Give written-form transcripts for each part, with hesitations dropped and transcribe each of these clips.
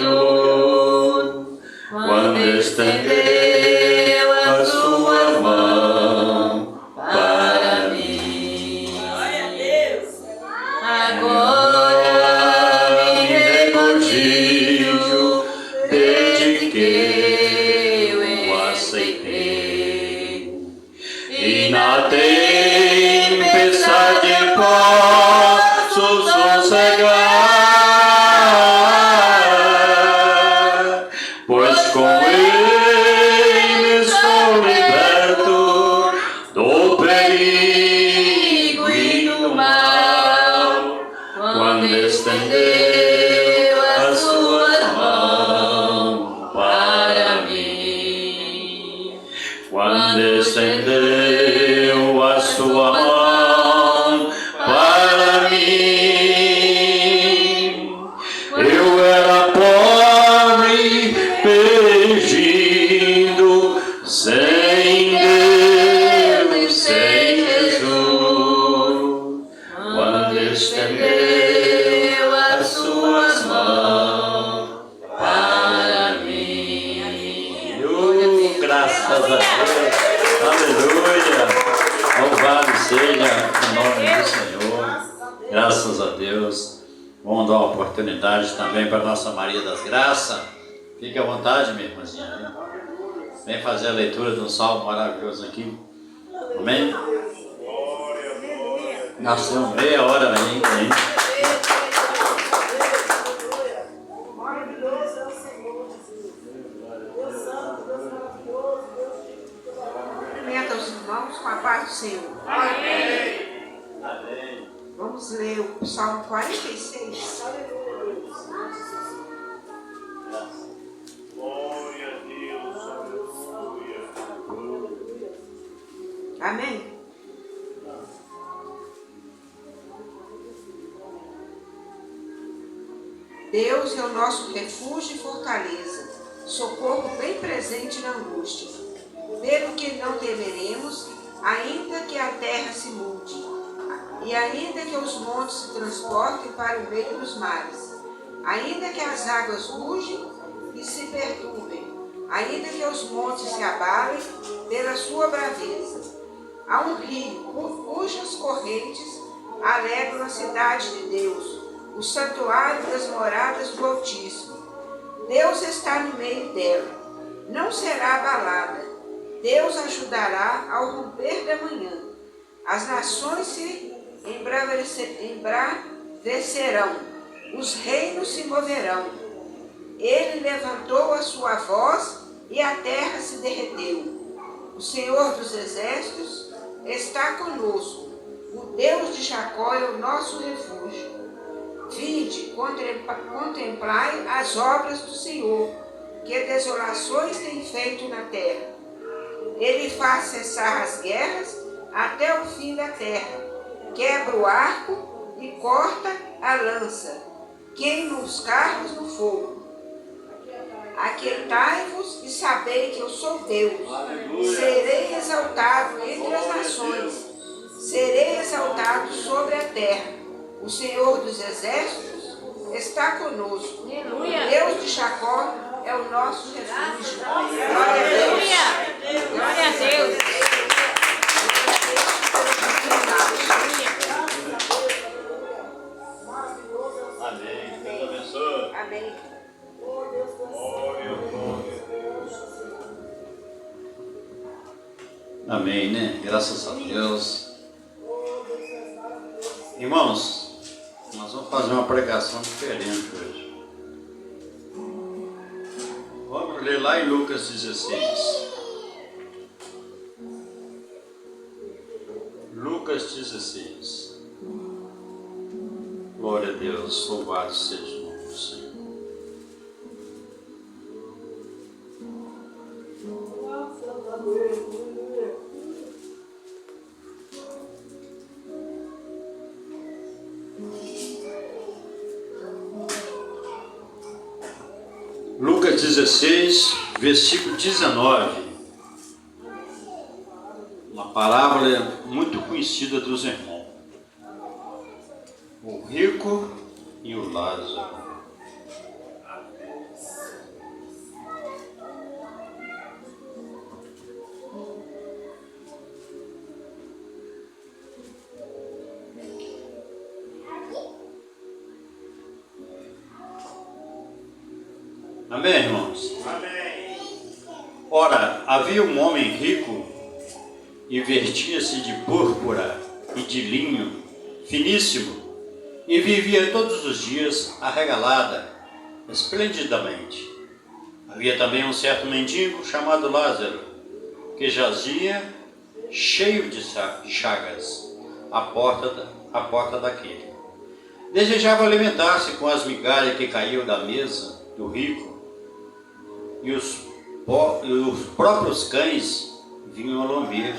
Jesus, quando estendeu a sua mão para mim. Glória a Deus. Agora me regozijo desde que eu o aceitei. E na tempestade posso sossegar, pois com ele estou liberto do perigo e do mal. Quando estendeu a sua mão para mim, quando estendeu a sua mão para mim, eu era pobre, perdido, sem Deus e sem Jesus. Quando estendeu as suas mãos para mim. Graças a Deus. Aleluia. Louvado seja o nome do Senhor. Graças a Deus. Vamos dar uma oportunidade também para a nossa Maria das Graças. Fique à vontade, minha irmãzinha. Vem fazer a leitura de um salmo maravilhoso aqui. Amém? Nasceu meia hora aí, hein? Maravilhoso é o Senhor, Jesus. Deus santo, Deus maravilhoso, Deus querido. Cumprimenta os irmãos com a paz do Senhor. Amém. Amém. Vamos ler o Salmo 46. Glória a Deus, aleluia. Amém? Deus é o nosso refúgio e fortaleza, socorro bem presente na angústia. Pelo que não temeremos, ainda que a terra se mude, e ainda que os montes se transportem para o meio dos mares, ainda que as águas rugem e se perturbem, ainda que os montes se abalem pela sua braveza. Há um rio cujas correntes alegram a cidade de Deus, o santuário das moradas do Altíssimo. Deus está no meio dela, não será abalada. Deus ajudará ao romper da manhã. As nações se embravecerão, os reinos se moverão. Ele levantou a sua voz e a terra se derreteu. O Senhor dos exércitos está conosco. O Deus de Jacó é o nosso refúgio. Vinde, contemplai as obras do Senhor, que desolações tem feito na terra. Ele faz cessar as guerras até o fim da terra. Quebra o arco e corta a lança. Queima os carros no fogo. Aquietai-vos e sabei que eu sou Deus. Aleluia. Serei exaltado entre as nações. Serei exaltado sobre a terra. O Senhor dos exércitos está conosco. Aleluia. Deus de Jacó é o nosso refúgio. Glória a Deus. Glória a Deus. Amém. Deus abençoe. Amém. Glória, glória. Amém, né? Graças a Deus. Irmãos, nós vamos fazer uma pregação diferente hoje. Vamos ler lá em Lucas 16. Lucas 16. Glória a Deus, louvado seja o nome do Senhor. Lucas 16, versículo 19. Uma parábola muito conhecida dos irmãos. O rico e o Lázaro. Amém, irmãos? Amém. Ora, havia um homem rico e vestia-se de púrpura e de linho finíssimo e vivia todos os dias arregalada, esplendidamente. Havia também um certo mendigo chamado Lázaro, que jazia cheio de chagas à porta daquele. Desejava alimentar-se com as migalhas que caíam da mesa do rico, e os próprios cães vinham lamber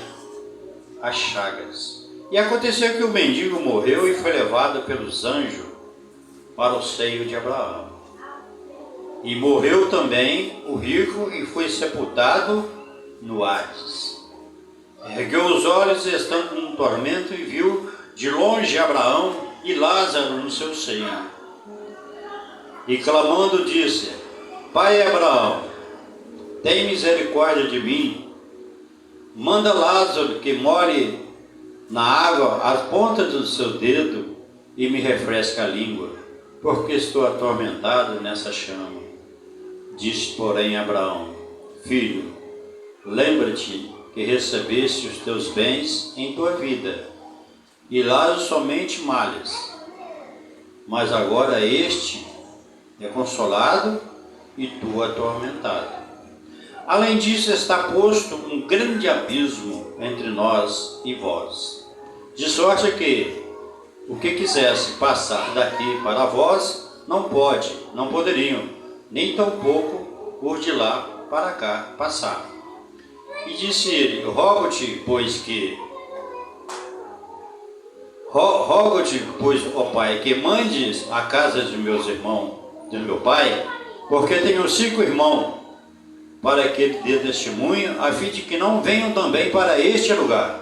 as chagas. E aconteceu que o mendigo morreu e foi levado pelos anjos para o seio de Abraão. E morreu também o rico e foi sepultado no Hades. Ergueu os olhos, estando no tormento, e viu de longe Abraão e Lázaro no seu seio. E clamando disse: Pai Abraão, tem misericórdia de mim. Manda Lázaro que molhe na água as pontas do seu dedo e me refresca a língua, porque estou atormentado nessa chama. Disse, porém, Abraão: Filho, lembra-te que recebeste os teus bens em tua vida, e Lázaro somente males. Mas agora este é consolado e tu atormentado. Além disso, está posto um grande abismo entre nós e vós, de sorte que o que quisesse passar daqui para vós não poderiam, nem tampouco por de lá para cá passar. E disse ele: Rogo-te, pois, ó Pai, que mandes a casa de meus irmãos, de meu pai, porque tenho 5 irmãos, para que ele dê testemunho, a fim de que não venham também para este lugar.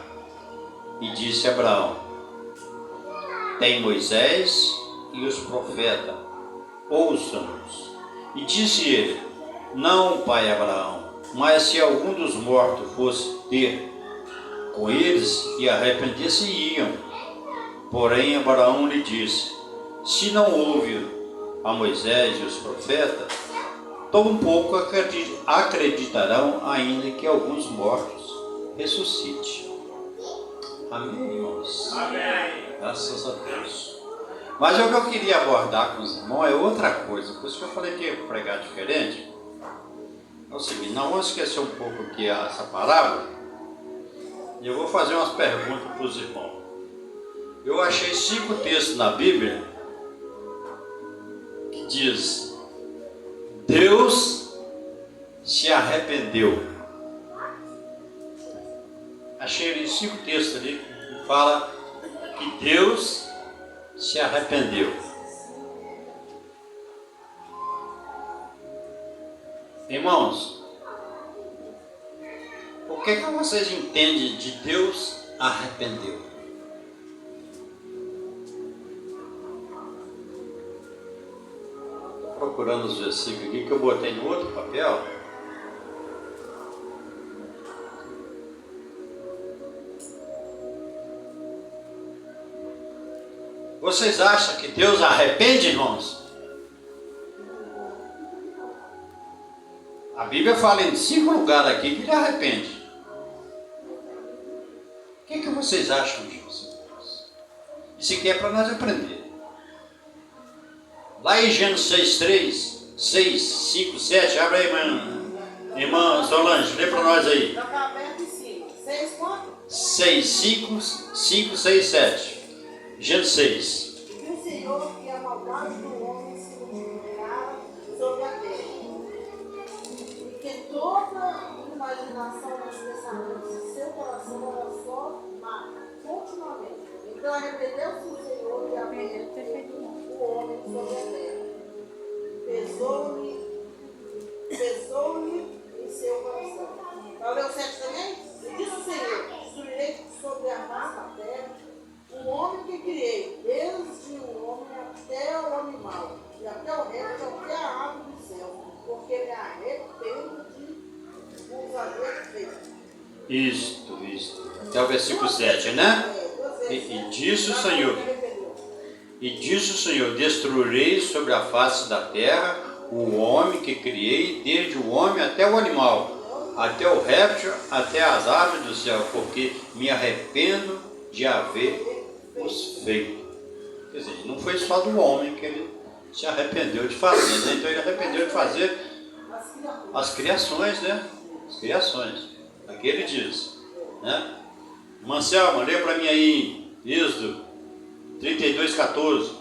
E disse Abraão: Tem Moisés e os profetas, ouçam-nos. E disse ele: Não, pai Abraão, mas se algum dos mortos fosse ter com eles e arrepender-se, iam. Porém Abraão lhe disse: Se não houve a Moisés e os profetas, tampouco acreditarão, ainda que alguns mortos ressuscite. Amém, irmãos? Amém. Graças a Deus. Mas o que eu queria abordar com os irmãos é outra coisa. Por isso que eu falei que ia pregar diferente. É o seguinte: não vamos esquecer um pouco aqui essa palavra. E eu vou fazer umas perguntas para os irmãos. Eu achei 5 textos na Bíblia que diz: Deus se arrependeu. Achei ali 5 textos ali que fala que Deus se arrependeu. Irmãos, o que vocês entendem de Deus arrependeu? Estou procurando os versículos aqui que eu botei no outro papel. Vocês acham que Deus arrepende, irmãos? A Bíblia fala em 5 lugares aqui que ele arrepende. O que vocês acham disso? Isso aqui é para nós aprender. Lá em Gênesis 6, 5, 7, abre aí, irmã Solange, lê para nós aí. Está aberto em 5. 6 quanto? 6, 5, 6, 7. Gênesis 6. E o Senhor que a maldade do homem se multiplicara sobre a terra, e que toda imaginação dos pensamentos de seu coração era só má, continuamente. Então arrependeu-se o Senhor de haver feito o homem sobre a terra. Pesou-lhe em seu coração. Vai ler o 7 também? E disse o Senhor: destruirei sobre a face da terra o homem que criei, desde o homem até o animal, e até o réptil, até a ave do céu, porque me arrependo de vos haver feito. Isto. Até o versículo 7, né? E disse o Senhor: destruirei sobre a face da terra o homem que criei, desde o homem até o animal, até o réptil, até as aves do céu, porque me arrependo de haver-os feito. Quer dizer, não foi só do homem que ele se arrependeu de fazer, né? Então ele arrependeu de fazer as criações, né? As criações. Aqui ele diz, né? Anselmo, lê para mim aí, Êxodo 32:14.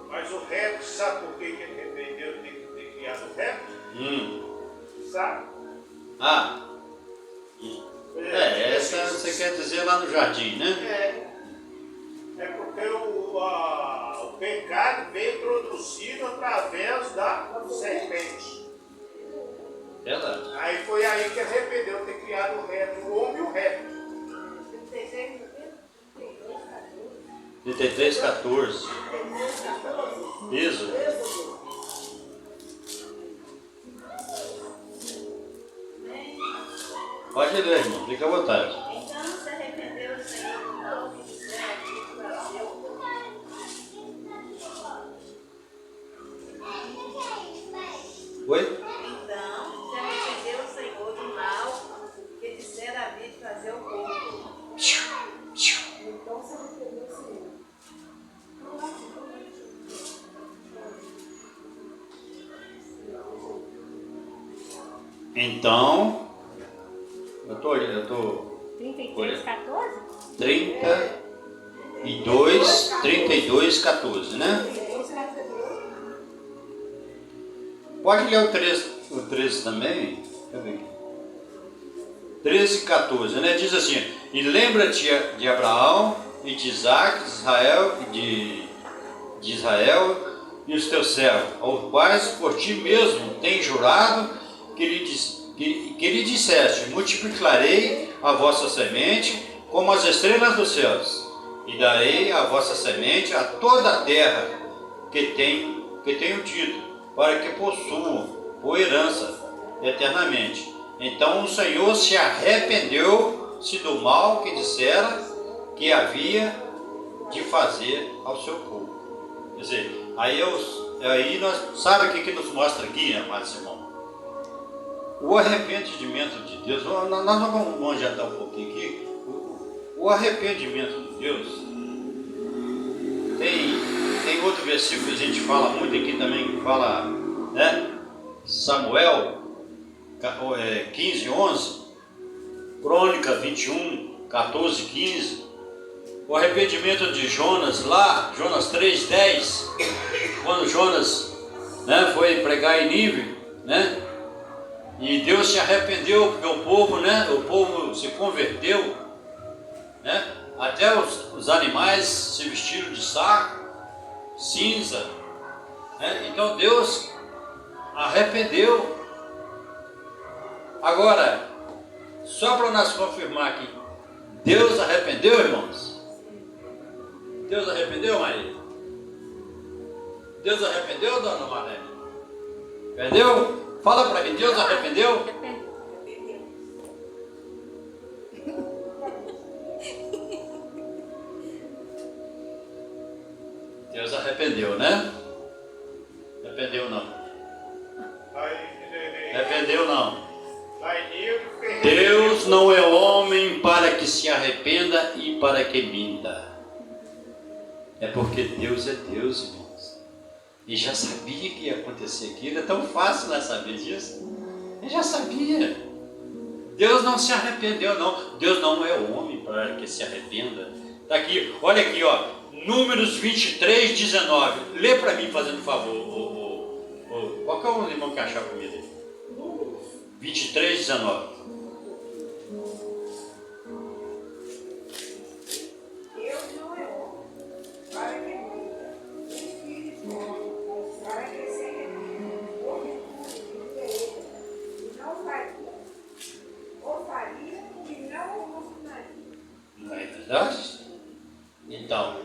Mas o réptil, sabe por que ele arrependeu de ter criado o réptil? Sabe? Essa você quer dizer lá no jardim, né? É porque o pecado veio introduzido através da serpente. Verdade. Aí foi aí que arrependeu de ter criado o réptil, o homem e o réptil. 33:14. Isso. Pode ler, irmão, fica à vontade. Então se arrependeu o Senhor do mal que fizeram aquilo para seu. Oi? Então se arrependeu o Senhor do mal que disseram a vir fazer o povo. Então se arrependeu o Senhor. Então, eu tô 33:14? 32:14, né? Pode ler o 13 também? Deixa eu ver aqui. 13:14, né? Diz assim: e lembra-te de Abraão e de Isaac, de Israel e os teus servos, aos quais por ti mesmo tem jurado que lhe disseste: multiplicarei a vossa semente como as estrelas dos céus, e darei a vossa semente a toda a terra que tenho dito, para que possuam por herança eternamente. Então o Senhor se arrependeu-se do mal que dissera que havia de fazer ao seu povo. Quer dizer, aí nós, sabe o que nos mostra aqui, amados irmãos? O arrependimento de Deus, nós vamos adiantar um pouquinho aqui. O arrependimento de Deus, tem outro versículo que a gente fala muito aqui também, que fala, né? Samuel 15:11, Crônica 21:14-15, o arrependimento de Jonas lá, Jonas 3:10, quando Jonas, né, foi pregar em Nínive, né? E Deus se arrependeu porque o povo se converteu, né? Até os animais se vestiram de saco, cinza, né? Então Deus arrependeu. Agora, só para nós confirmar que Deus arrependeu, irmãos? Deus arrependeu, Maria? Deus arrependeu, dona Maria? Entendeu? Fala para mim, Deus arrependeu? Deus arrependeu, né? Arrependeu não. Arrependeu não. Deus não é homem para que se arrependa e para que minta. É porque Deus é Deus, irmãos. E já sabia que ia acontecer aquilo. É tão fácil nós saber disso. Ele já sabia. Deus não se arrependeu, não. Deus não é homem para que se arrependa. Está aqui, olha aqui, ó. Números 23:19. Lê para mim, fazendo favor. Qual que é o irmão que achar comigo aí? 23:19. Deus não é homem, para que minta, nem filho de homem, para que se arrependa. Homem puro é ele, e não faria, ou faria e não oportunaria. Não é verdade? Então,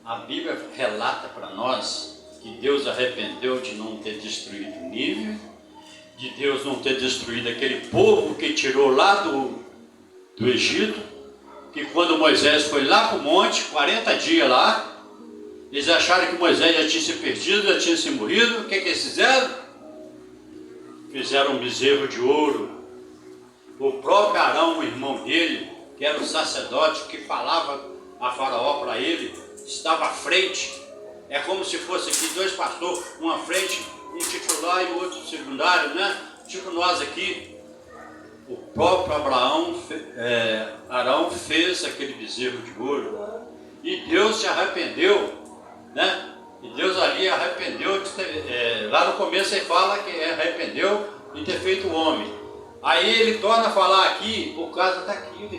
a Bíblia relata para nós que Deus arrependeu de não ter destruído Nínive, de Deus não ter destruído aquele povo que tirou lá do Egito, que quando Moisés foi lá para o monte, 40 dias lá, Eles acharam que Moisés já tinha se perdido, já tinha se morrido. O que eles fizeram? Fizeram um bezerro de ouro. O próprio Arão, o irmão dele, que era o sacerdote que falava a Faraó para ele, estava à frente. É como se fosse aqui dois pastores, um à frente, um titular e o outro secundário, né? Tipo nós aqui. O próprio Arão fez aquele bezerro de ouro. E Deus se arrependeu, né? E Deus ali arrependeu de ter, lá no começo ele fala que arrependeu de ter feito o homem. Aí ele torna a falar aqui por causa daquilo,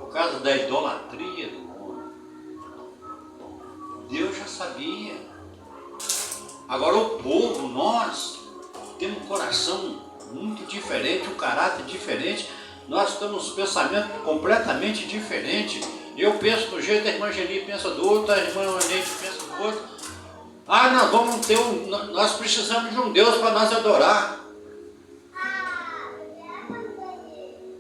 por causa da idolatria do homem. Deus já sabia. Agora o povo, nós temos um coração muito diferente, um caráter diferente. Nós temos um pensamento completamente diferente. Eu penso do jeito, a irmã Geni pensa do outro, a irmã Neide pensa do outro. Nós precisamos de um Deus para nós adorar.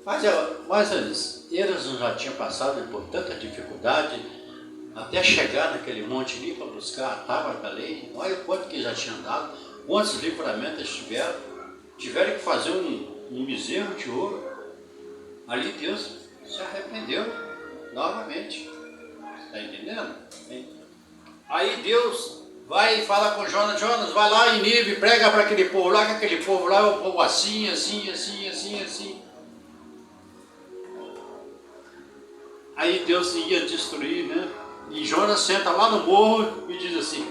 Mas eles não já tinham passado por tanta dificuldade até chegar naquele monte ali para buscar a tábua da lei. Olha quanto que já tinha andado, quantos livramentos eles tiveram que fazer um bezerro de ouro. Ali Deus se arrependeu novamente. Está entendendo? Aí Deus vai e fala com Jonas: Jonas, vai lá em Nínive, prega para aquele povo lá, que aquele povo lá é o povo assim, assim, assim, assim, assim. Aí Deus ia destruir, né? E Jonas senta lá no morro e diz assim: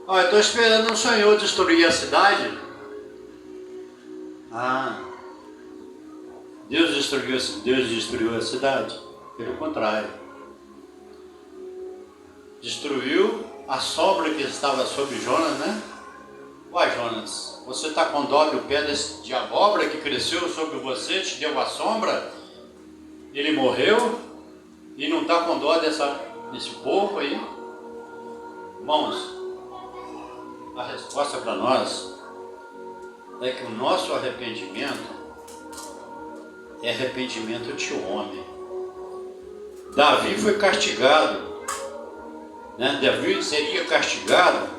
eu estou esperando o Senhor destruir a cidade. Deus destruiu a cidade. Pelo contrário, destruiu a sombra que estava sobre Jonas, né? Jonas, você está com dó do pé de abóbora que cresceu sobre você, te deu a sombra, ele morreu e não está com dó desse povo aí? Irmãos, a resposta para nós é que o nosso arrependimento é arrependimento de homem. Davi foi castigado, né? Davi seria castigado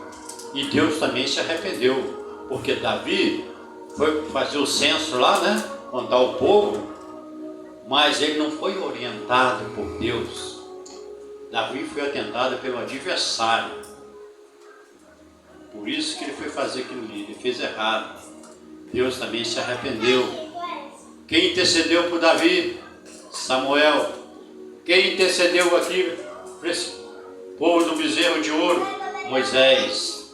e Deus também se arrependeu, porque Davi foi fazer o censo lá, né? Contar o povo, mas ele não foi orientado por Deus. Davi foi atentado pelo adversário. Por isso que ele foi fazer aquilo ali, ele fez errado. Deus também se arrependeu. Quem intercedeu por Davi? Samuel. Quem intercedeu aqui para esse povo do bezerro de ouro? Moisés.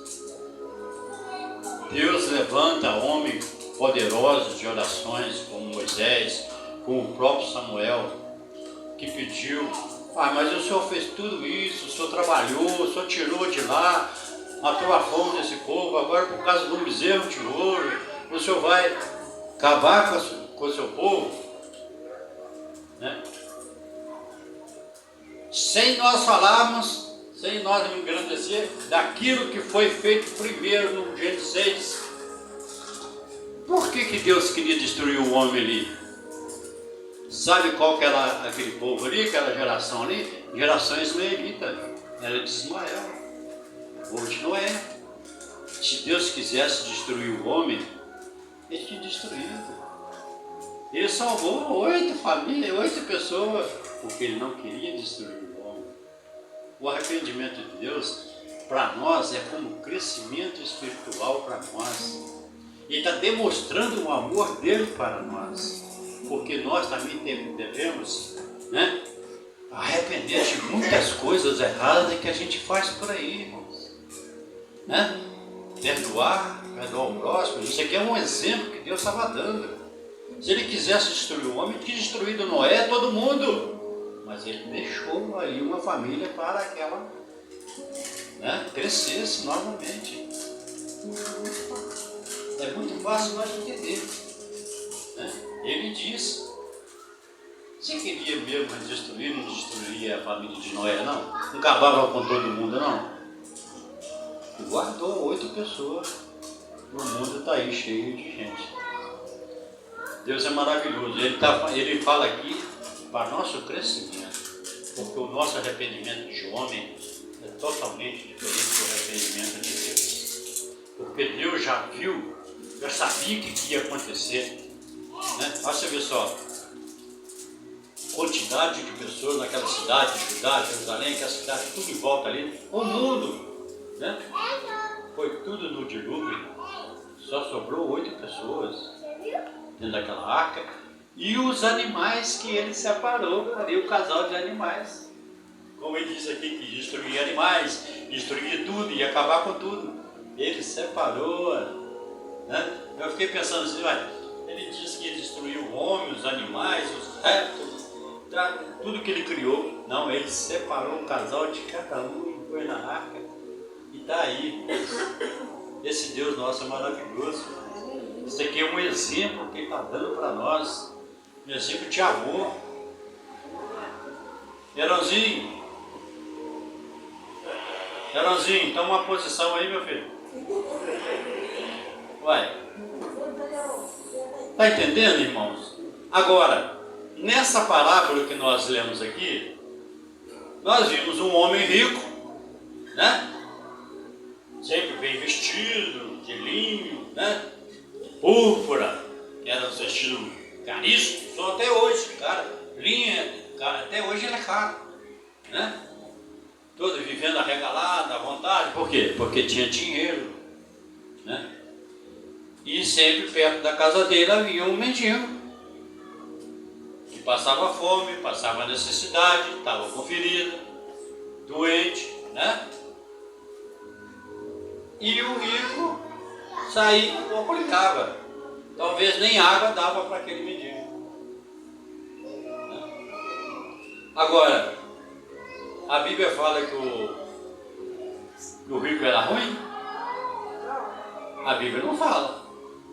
Deus levanta homens poderosos de orações, como Moisés, como o próprio Samuel, que pediu: mas o Senhor fez tudo isso, o Senhor trabalhou, o Senhor tirou de lá, matou a fome desse povo, agora por causa do bezerro de ouro, o Senhor vai acabar com o seu povo, né? Sem nós falarmos, sem nós engrandecer daquilo que foi feito primeiro no Gênesis 6. Por que Deus queria destruir o homem ali? Sabe qual que era aquele povo ali, aquela geração ali? Geração ismaelita, era de Ismael, povo de Noé. Se Deus quisesse destruir o homem, ele tinha destruído. Ele salvou 8 famílias, 8 pessoas, porque ele não queria destruir o homem. O arrependimento de Deus, para nós, é como crescimento espiritual para nós. Ele está demonstrando o amor dele para nós, porque nós também devemos, né, arrepender de muitas coisas erradas que a gente faz por aí, irmãos, né? Perdoar o próximo. Isso aqui é um exemplo que Deus estava dando. Se ele quisesse destruir o homem, tinha destruído Noé, todo mundo, mas ele deixou aí uma família para que ela, né, crescesse novamente. É muito fácil nós entender, né? Ele disse: se queria mesmo destruir, não destruiria a família de Noé, não acabava com todo mundo, não. Guardou 8 pessoas. O mundo está aí cheio de gente. Deus é maravilhoso. Ele fala aqui para nosso crescimento, porque o nosso arrependimento de homem é totalmente diferente do arrependimento de Deus. Porque Deus já viu, já sabia o que ia acontecer. Né? Você vê só, quantidade de pessoas naquela cidade, Judá, Jerusalém, que a cidade tudo em volta ali, o mundo, né? Foi tudo no dilúvio, só sobrou 8 pessoas dentro daquela arca, e os animais que ele separou, ali o casal de animais, como ele diz aqui, que destruía animais, destruía tudo, ia acabar com tudo, ele separou, né? Eu fiquei pensando assim, olha, ele disse que ia destruir o homem, os animais, os répteis, tudo que ele criou. Não, ele separou um casal de cada um e foi na arca. E está aí. Esse Deus nosso é maravilhoso. Isso aqui é um exemplo que ele está dando para nós. Um exemplo de amor. Heronzinho, toma uma posição aí, meu filho. Vai. Está entendendo, irmãos? Agora, nessa parábola que nós lemos aqui, nós vimos um homem rico, né? Sempre bem vestido, de linho, né? Púrpura, que era um vestido caríssimo, só até hoje, cara, linha, cara, até hoje ele é caro, né? Todo vivendo arregalado, à vontade, por quê? Porque tinha dinheiro, né? E sempre perto da casa dele havia um mendigo que passava fome, passava necessidade, estava com ferida, doente, né? E o rico saía e complicava. Talvez nem água dava para aquele mendigo. Agora, a Bíblia fala que o rico era ruim? A Bíblia não fala.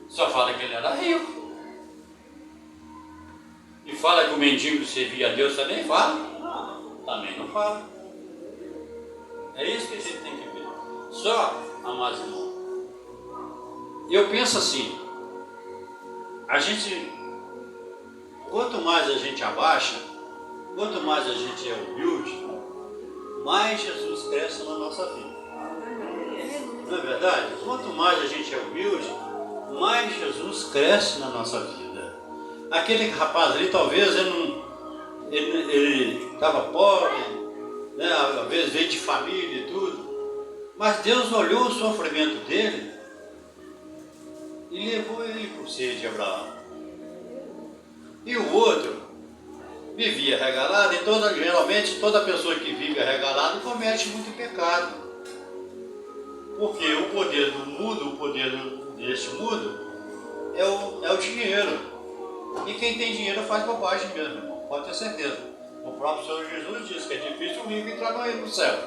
Só fala que ele era rico. E fala que o mendigo servia a Deus também? Fala? Não, também não fala. É isso que a gente tem que ver. Só, amados irmãos, eu penso assim, quanto mais a gente abaixa, quanto mais a gente é humilde, mais Jesus cresce na nossa vida. Não é verdade? Quanto mais a gente é humilde, mais Jesus cresce na nossa vida. Aquele rapaz ali, talvez ele estava pobre, né? Às vezes veio de família e tudo, mas Deus olhou o sofrimento dele e levou ele para o seio de Abraão. E o outro vivia regalado, e geralmente toda pessoa que vive regalado comete muito pecado. Porque o poder do mundo, o poder deste mundo é o dinheiro. E quem tem dinheiro faz bobagem mesmo, irmão, pode ter certeza. O próprio Senhor Jesus disse que é difícil o rico entrar no céu.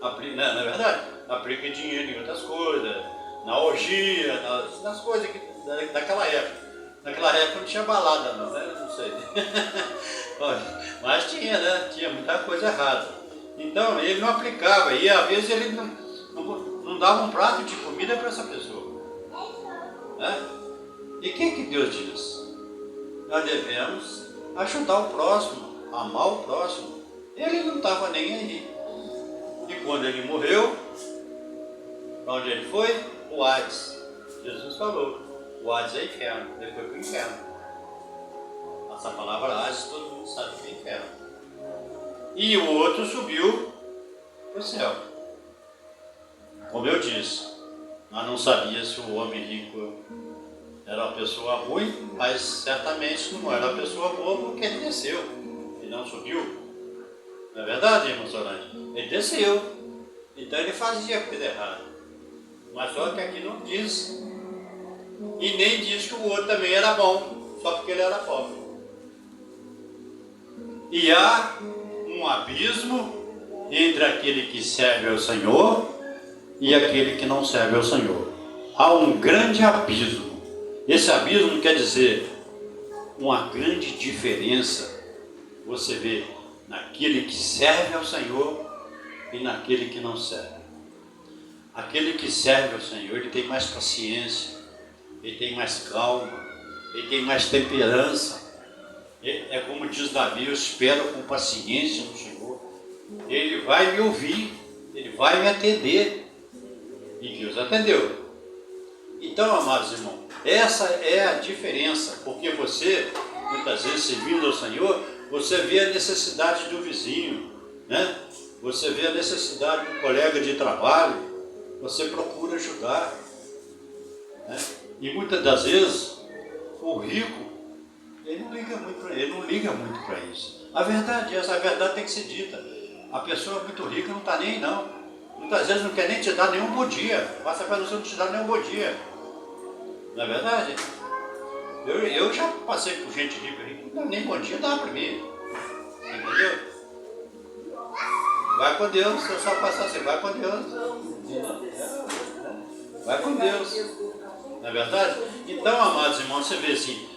Não é verdade? Aplica dinheiro em outras coisas, na orgia, nas coisas daquela época. Naquela época não tinha balada não, né? Não sei. Mas tinha, né? Tinha muita coisa errada. Então ele não aplicava, e às vezes ele não dava um prato de comida para essa pessoa. Né? E o que Deus diz? Nós devemos ajudar o próximo, amar o próximo. Ele não estava nem aí. E quando ele morreu, para onde ele foi? O Hades. Jesus falou, o Hades é inferno, ele foi para o inferno. Essa palavra Hades todo mundo sabe que é inferno. E o outro subiu para o céu. Como eu disse, nós não sabíamos se o homem rico era uma pessoa ruim, mas certamente não era uma pessoa boa porque ele desceu e não subiu. Não é verdade, irmão Solange? Ele desceu, então ele fazia coisa errada. Mas só que aqui não diz. E nem diz que o outro também era bom, só porque ele era pobre. E há um abismo entre aquele que serve ao Senhor e aquele que não serve ao Senhor. Há um grande abismo. Esse abismo quer dizer uma grande diferença. Você vê naquele que serve ao Senhor e naquele que não serve. Aquele que serve ao Senhor, ele tem mais paciência, ele tem mais calma, ele tem mais temperança. É como diz Davi, eu espero com paciência no Senhor. ele vai me ouvir, ele vai me atender. E Deus atendeu. Então, amados irmãos, essa é a diferença, porque você, muitas vezes, servindo ao Senhor, você vê a necessidade do vizinho, né? Você vê a necessidade do colega de trabalho, você procura ajudar, né? E muitas das vezes, o rico, ele não liga muito para isso. A verdade é essa, a verdade tem que ser dita. A pessoa muito rica não está nem aí, não. Muitas vezes não quer nem te dar nenhum bom dia. Passa para você não te dar nenhum bom dia. Não é verdade? Eu já passei por gente rica, nem bom dia dá para mim. Entendeu? Vai com Deus, eu só passar assim, vai com Deus. Vai com Deus. Não é verdade? Então, amados irmãos, você vê assim,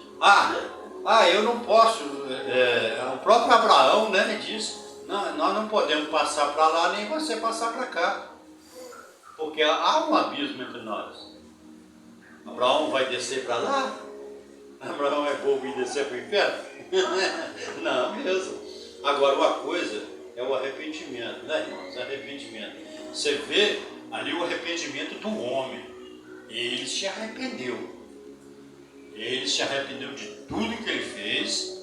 eu não posso, o próprio Abraão, né, ele disse, não, nós não podemos passar para lá, nem você passar para cá. Porque há um abismo entre nós. Abraão vai descer para lá? Abraão é bobo e descer para o inferno? Não mesmo. Agora, uma coisa é o arrependimento, né, irmãos? Arrependimento. Você vê ali o arrependimento do homem. Ele se arrependeu. Ele se arrependeu de tudo que ele fez,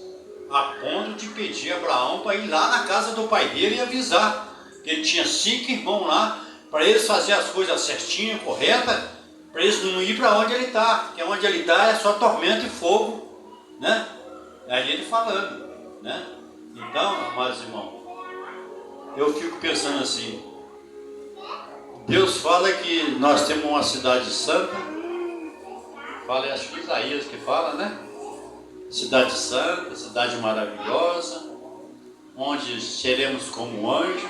a ponto de pedir a Abraão para ir lá na casa do pai dele e avisar que ele tinha 5 irmãos lá, para eles fazerem as coisas certinho, correta, para eles não ir para onde ele está, porque onde ele está é só tormento e fogo, né? Aí ele falando, né? Então, amados irmãos, eu fico pensando assim, Deus fala que nós temos uma cidade santa, fala, acho que Isaías que fala, né? Cidade santa, cidade maravilhosa, onde seremos como anjo,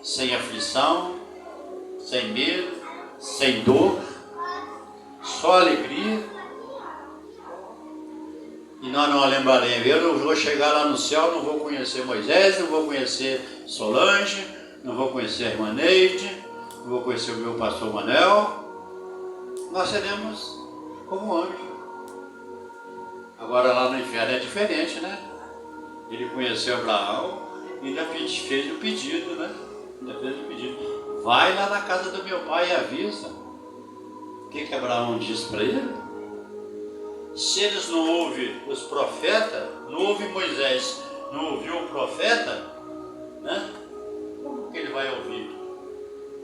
sem aflição, sem medo, sem dor, só alegria. E nós não lembraremos, eu não vou chegar lá no céu, não vou conhecer Moisés, não vou conhecer Solange, não vou conhecer a irmã Neide, não vou conhecer o meu pastor Manel. Nós seremos como anjo. Agora lá no inferno é diferente, né? Ele conheceu Abraão e ainda fez o pedido, né? Ainda fez o pedido. Vai lá na casa do meu pai e avisa. O que Abraão disse para ele? Se eles não ouvem os profetas, não ouvem Moisés, não ouviu o profeta, né? Como que ele vai ouvir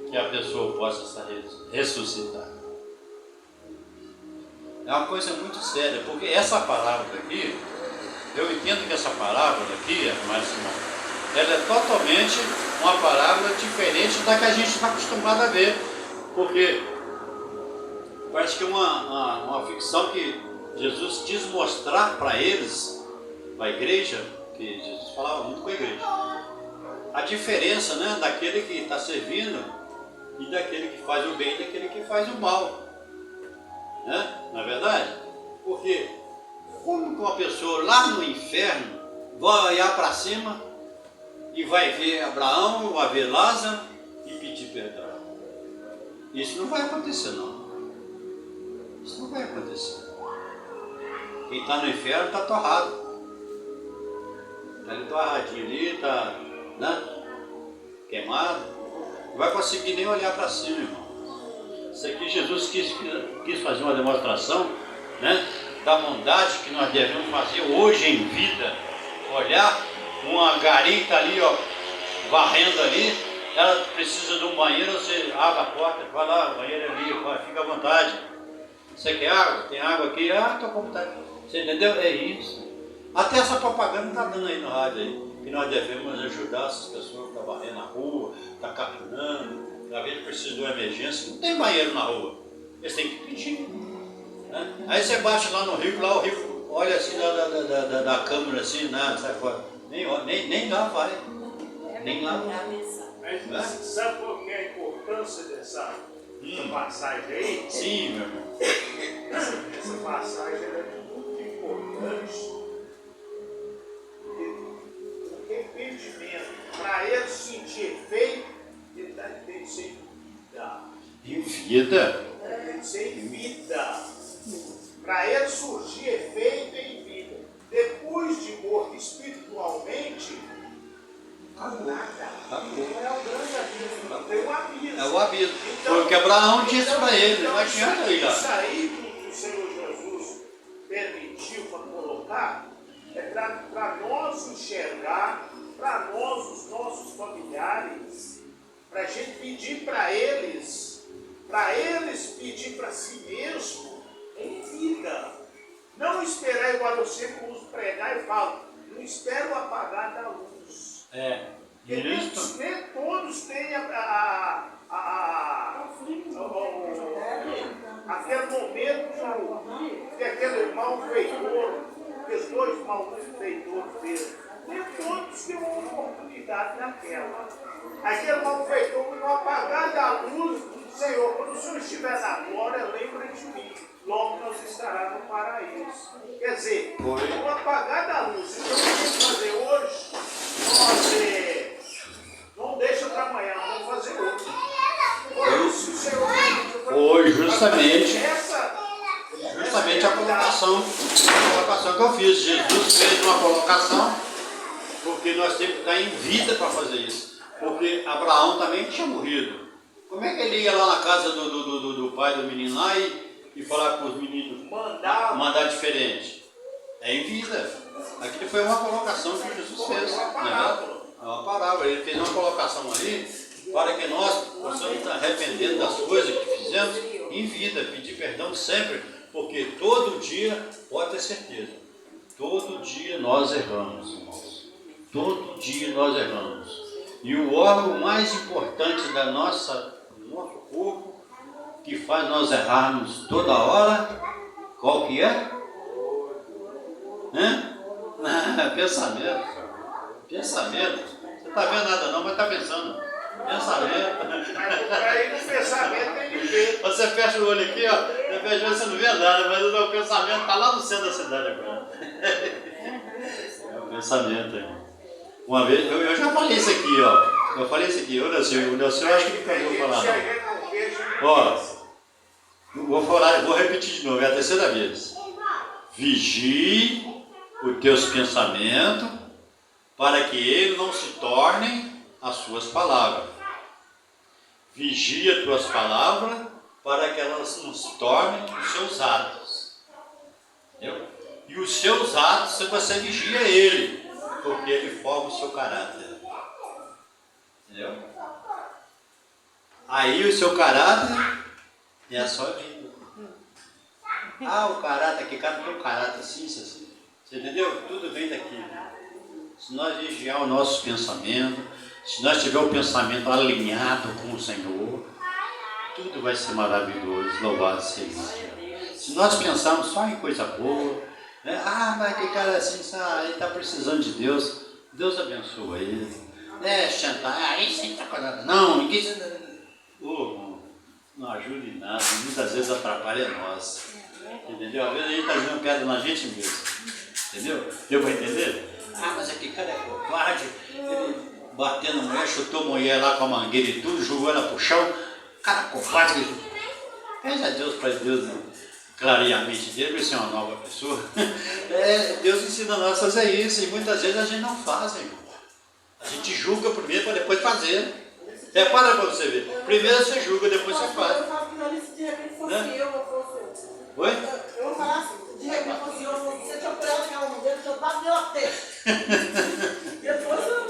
que a pessoa possa ressuscitar? É uma coisa muito séria, porque essa palavra aqui, eu entendo que essa palavra aqui, mas ela é totalmente uma palavra diferente da que a gente está acostumado a ver, porque parece que é uma ficção que Jesus quis mostrar para eles, para a igreja, que Jesus falava muito com a igreja, a diferença, né, daquele que está servindo e daquele que faz o bem e daquele que faz o mal, né? Não é verdade? Porque como que uma pessoa lá no inferno vai olhar para cima e vai ver Abraão, vai ver Lázaro e pedir perdão? Isso não vai acontecer, não. Isso não vai acontecer. Quem está no inferno está torrado. Está ali torradinho ali, está, né, queimado. Não vai conseguir nem olhar para cima, irmão. Isso aqui Jesus quis fazer uma demonstração, né, da bondade que nós devemos fazer hoje em vida. Olhar uma garinha ali, ó, varrendo ali, ela precisa de um banheiro, você abre a porta, vai lá, o banheiro ali, vai, fica à vontade. Você quer água? Tem água aqui? Estou com vontade. Você entendeu? É isso. Até essa propaganda está dando aí no rádio aí, que nós devemos ajudar essas pessoas que estão varrendo na rua, estão capinando, às vezes precisa de uma emergência, não tem banheiro na rua. Eles têm que pedir. Né? Aí você bate lá no rico, lá o rico olha assim da câmera assim, né, sai fora. Nem lá vai. Nem lá vai. Mas sabe qual que é a importância dessa passagem aí? Sim, meu irmão. Essa passagem é muito importante. O arrependimento, para ele sentir efeito, ele tem que ser em vida. Em vida? Tem que ser em vida. Para ele surgir efeito em vida. Depois de morto espiritualmente, Acabou. Acabou. É um grande abismo, tem um abismo. É o abismo. Foi o que Abraão disse para ele, não adianta ir lá. Isso aí que o Senhor Jesus permitiu para colocar é para nós enxergar, para nós, os nossos familiares, para a gente pedir para eles pedir para si mesmo em vida. Não esperar, igual eu sempre uso pregar e falo, não espero o apagar da luz. Porque nem todos têm aquele momento que aquele malfeitor, aqueles dois malfeitores fez. Nem todos têm uma oportunidade naquela. Aquele malfeitor, no apagar da luz, Senhor, quando o Senhor estiver na glória, lembra de mim. Logo nós estará no paraíso. Quer dizer, no apagar da luz, o que eu tenho que fazer hoje, não deixa para amanhã, vamos fazer hoje. Hoje o Senhor Foi justamente a colocação que eu fiz. Jesus fez uma colocação, porque nós temos que estar em vida para fazer isso. Porque Abraão também tinha morrido. Como é que ele ia lá na casa do pai do menino lá e falar com os meninos, mandar diferente? É em vida. Aquilo foi uma colocação que Jesus fez. É uma parábola. Ele fez uma colocação ali para que nós possamos estar arrependendo das coisas que fizemos em vida, pedir perdão sempre, porque todo dia, pode ter certeza, todo dia nós erramos, irmãos. Todo dia nós erramos. E o órgão mais importante do nosso corpo, que faz nós errarmos toda hora, qual que é? Pensamento. Pensamento. Você não está vendo nada não, mas está pensando. Pensamento. Aí no pensamento tem que ver. Você fecha o olho aqui, ó, você fecha o olho, você não vê nada, mas o meu pensamento está lá no centro da cidade agora. É o pensamento aí. Uma vez, eu já falei isso aqui, ó. Eu falei isso aqui, o Nelson acho que nunca vou falar não. Ó, vou repetir de novo, é a terceira vez. Vigie os teus pensamentos para que eles não se tornem as suas palavras. Vigia as tuas palavras para que elas não se tornem os seus atos. Entendeu? E os seus atos, você vigia ele, porque ele forma o seu caráter. Entendeu? Aí o seu caráter é a sua vida. O caráter, que cara tem um caráter assim. Você entendeu? Tudo vem daqui. Se nós vigiar o nosso pensamento, se nós tiver o pensamento alinhado com o Senhor, tudo vai ser maravilhoso, louvado seja. Se nós pensarmos só em coisa boa, né? Mas que cara assim, ele está precisando de Deus, Deus abençoa ele. Isso aí está cuidado. Não, ninguém. Não ajuda em nada, muitas vezes atrapalha nós. Entendeu? Às vezes a gente está jogando pedra na gente mesmo. Entendeu? Deu para entender? Mas aquele cara é covarde, ele batendo a mulher, chutou a mulher lá com a mangueira e tudo, jogou ela pro chão. Cara covarde. Pede a Deus para Deus clarear a mente dele, para ser uma nova pessoa. Deus ensina nós a fazer isso e muitas vezes a gente não faz, irmão. A gente julga primeiro para depois fazer. Para você ver. Primeiro você julga, depois você faz. Eu falo que não, se de repente fosse eu fosse. Oi? Eu vou falar assim, de repente fosse eu, você tinha operado aquela mulher, já bateu até. Depois eu.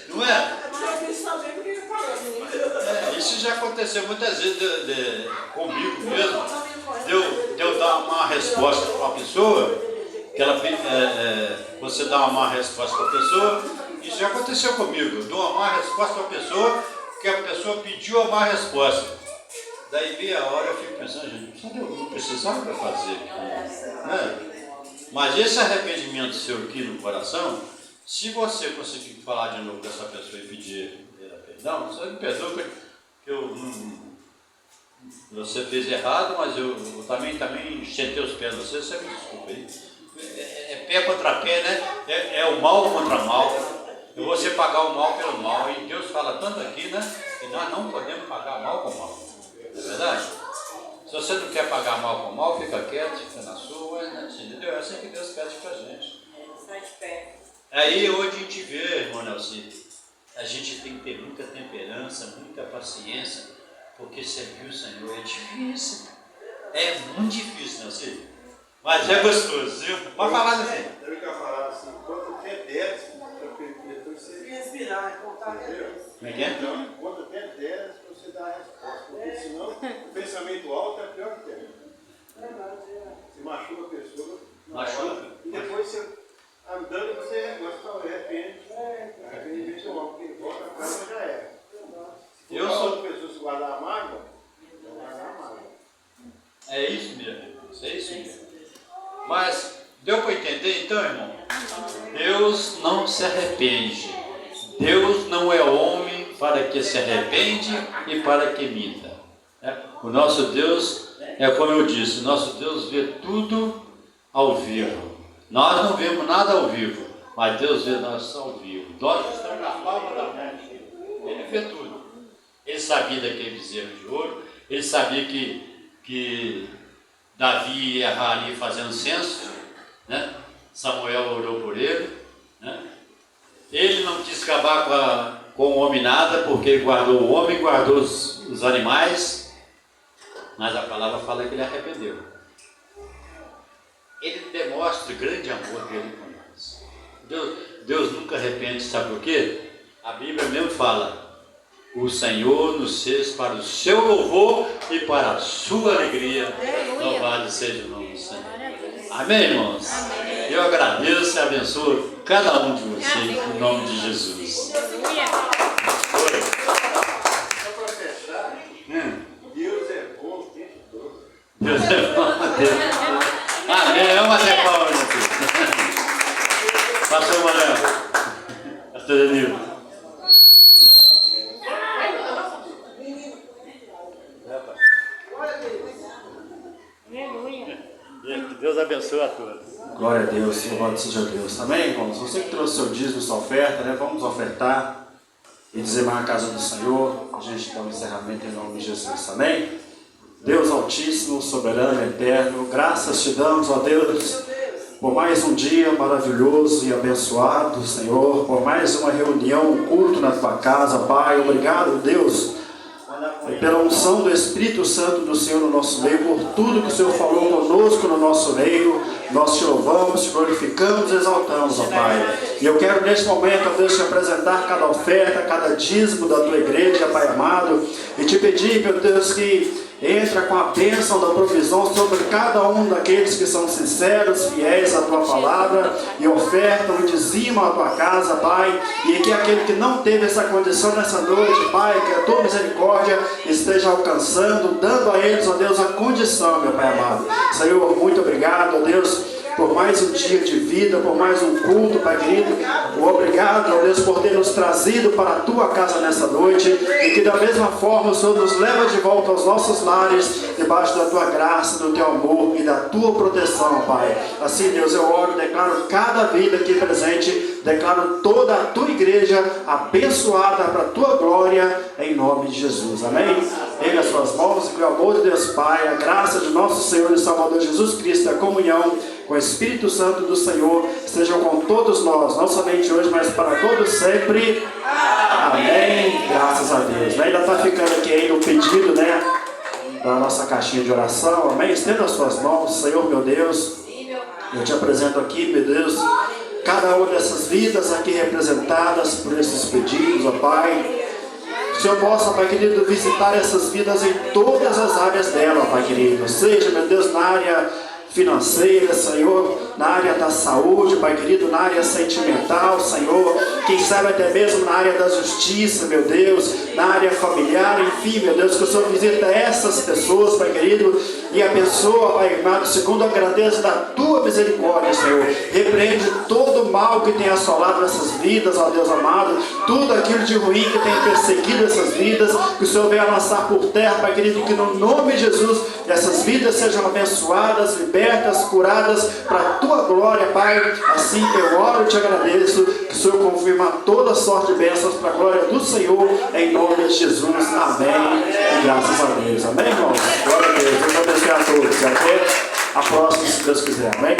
Não é? Eu quis saber o que ele falou. Isso já aconteceu muitas vezes comigo mesmo. De eu dar uma resposta para uma pessoa, que ela você dá uma má resposta para a pessoa, isso já aconteceu comigo. Eu dou uma má resposta para a pessoa, que a pessoa pediu a má resposta. Daí meia hora eu fico pensando, gente, não precisava fazer aqui, né? Mas esse arrependimento seu aqui no coração, se você conseguir falar de novo dessa pessoa e pedir perdão, você me perdoa que você fez errado, mas eu também sentei os pés de você me desculpa aí. É pé contra pé, né? É o mal contra mal. E você pagar o mal pelo mal. E Deus fala tanto aqui, né? Que nós não podemos pagar mal com mal. Não é verdade? Se você não quer pagar mal com mal, fica quieto, fica na sua, né? Entendeu? É assim que Deus pede pra gente. É aí onde a gente vê, irmão Nelson, a gente tem que ter muita temperança, muita paciência, porque servir o Senhor é difícil. É muito difícil, não sei. Mas é gostoso, viu? Pode falar assim. Eu quero falar assim, quanto tempo deres, depois você Respirar, contar a cabeça. Como é que é? quanto tempo deres, você dá a resposta. Porque senão o pensamento alto é pior que tem. Você machuca a pessoa. Machuca. E depois você andando, você gosta de repente. Aí vem o homem que volta a casa já é. Eu Se sou. outra pessoa se guardar a mágoa, vai guardar a mágoa. É isso mesmo, irmãos, é isso mesmo. Mas deu para entender então, irmão? Deus não se arrepende. Deus não é homem para que se arrepende e para que minta. O nosso Deus, é como eu disse, o nosso Deus vê tudo ao vivo. Nós não vemos nada ao vivo, mas Deus vê nós ao vivo. Nós estamos na palma da mão dele. Ele vê tudo. Ele sabia daquele bezerro de ouro, ele sabia que Davi ia errar ali fazendo censo, né? Samuel orou por ele, né? Ele não quis acabar com o homem nada, porque ele guardou o homem, guardou os animais, mas a palavra fala que ele arrependeu. Ele demonstra o grande amor dele por nós. Deus nunca arrepende, sabe por quê? A Bíblia mesmo fala: o Senhor nos fez para o seu louvor e para a sua alegria. Louvado seja o nome do Senhor. Amém, irmãos? Amém. Eu agradeço e abençoo cada um de vocês em nome de Jesus. Oi. Só para fechar, Deus é bom o tempo todo. Deus é bom. Amém. Vamos bater palmas aqui. Pastor Manuel. Pastor Danilo. Que Deus abençoe a todos. Glória a Deus, louvado seja Deus. Amém, irmãos? Você que trouxe seu dízimo, sua oferta, né? Vamos ofertar e dizimar a casa do Senhor. A gente dá um encerramento em nome de Jesus. Amém? Deus Altíssimo, Soberano, Eterno, graças te damos, ó Deus, por mais um dia maravilhoso e abençoado, Senhor, por mais uma reunião, um culto na tua casa, Pai. Obrigado, Deus, pela unção do Espírito Santo do Senhor no nosso meio, por tudo que o Senhor falou conosco no nosso meio. Nós te louvamos, te glorificamos e exaltamos, ó Pai. E eu quero neste momento, ó Deus, te apresentar cada oferta, cada dízimo da tua igreja, Pai amado, e te pedir, meu Deus, que entra com a bênção da provisão sobre cada um daqueles que são sinceros, fiéis à tua palavra e ofertam e dizimam a tua casa, Pai. E que aquele que não teve essa condição nessa noite, Pai, que a tua misericórdia esteja alcançando, dando a eles, ó Deus, a condição, meu Pai amado. Senhor, muito obrigado, ó Deus, por mais um dia de vida, por mais um culto, Pai querido. Obrigado, ó Deus, por ter nos trazido para a tua casa nessa noite, e que da mesma forma o Senhor nos leva de volta aos nossos lares, debaixo da tua graça, do teu amor e da tua proteção, Pai. Assim, Deus, eu oro, declaro cada vida aqui presente, declaro toda a tua igreja abençoada para a tua glória, em nome de Jesus. Amém? Ergue as suas mãos e que o amor de Deus Pai, a graça de nosso Senhor e Salvador Jesus Cristo, a comunhão com o Espírito Santo do Senhor estejam com todos nós, não somente hoje, mas para todos sempre. Amém. Graças a Deus. Ainda está ficando aqui ainda o pedido, né, da nossa caixinha de oração. Amém. Estenda as suas mãos, Senhor meu Deus. Eu te apresento aqui, meu Deus, cada uma dessas vidas aqui representadas por esses pedidos, ó Pai. Que o Senhor possa, Pai querido, visitar essas vidas em todas as áreas dela, Pai querido. Seja, meu Deus, na área financeira, Senhor, na área da saúde, Pai querido, na área sentimental, Senhor, quem sabe até mesmo na área da justiça, meu Deus, na área familiar, enfim, meu Deus, que o Senhor visita essas pessoas, Pai querido, e abençoa, Pai amado, segundo a grandeza da tua misericórdia, Senhor. Repreende todo o mal que tem assolado essas vidas, ó Deus amado, tudo aquilo de ruim que tem perseguido essas vidas, que o Senhor venha lançar por terra, Pai querido, que no nome de Jesus essas vidas sejam abençoadas, libertas, curadas para a tua glória, Pai. Assim eu oro e te agradeço, que o Senhor confirma toda sorte de bênçãos para a glória do Senhor, em nome de Jesus. Amém. E graças a Deus. Amém, irmãos? Glória a Deus. Deus abençoe a todos. Até a próxima, se Deus quiser. Amém?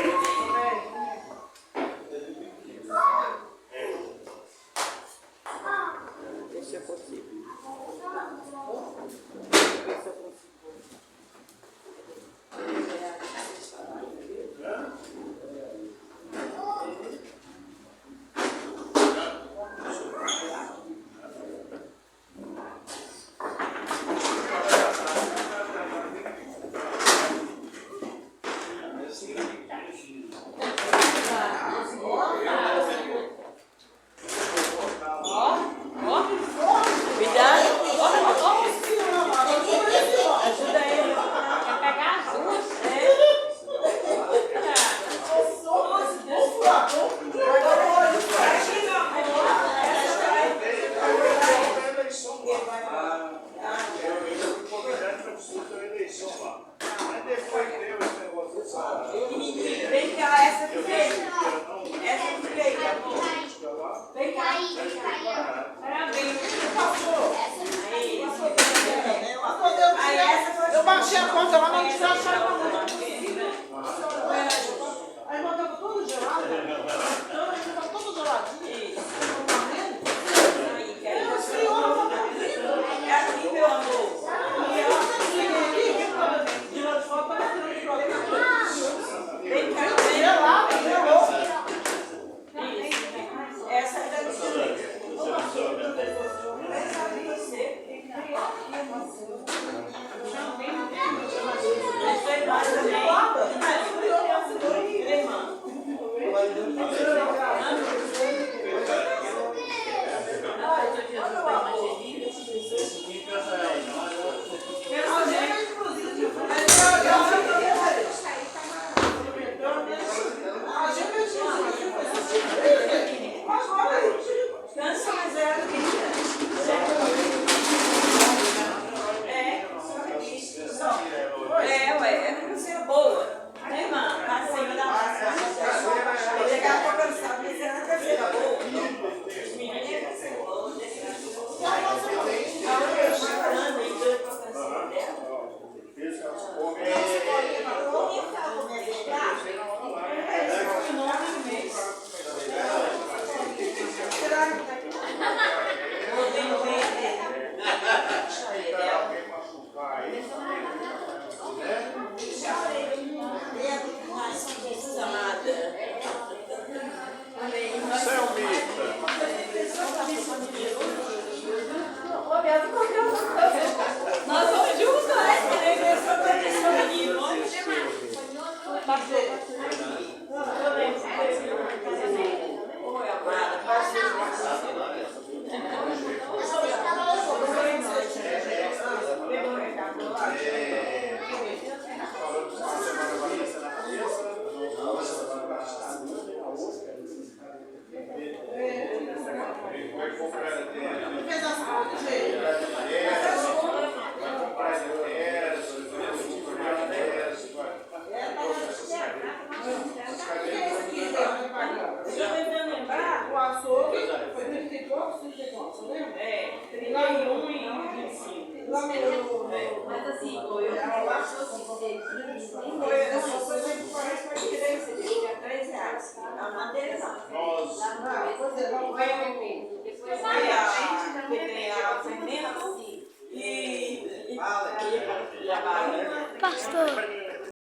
Mas depois deu esse negócio de salário. Vem cá, essa que veio. Essa que veio, amor. Vem cá. Parabéns. Eu baixei a conta lá, não tinha achado. Aí botava tudo gelado. Tava todo geladinho. É aqui, meu amor. Vem cá, Gelado, gelou. essa deve ser. Nós vamos juntos, Fez as contas, gente. O açougue foi 30 e poucos, 30 e poucos, você lembra? É, 31 e 25. Lá no... Mas assim, eu acho assim, Foi parece que deve ser R$3. A madeira não. depois Foi a que tem a fermenta e Pastor.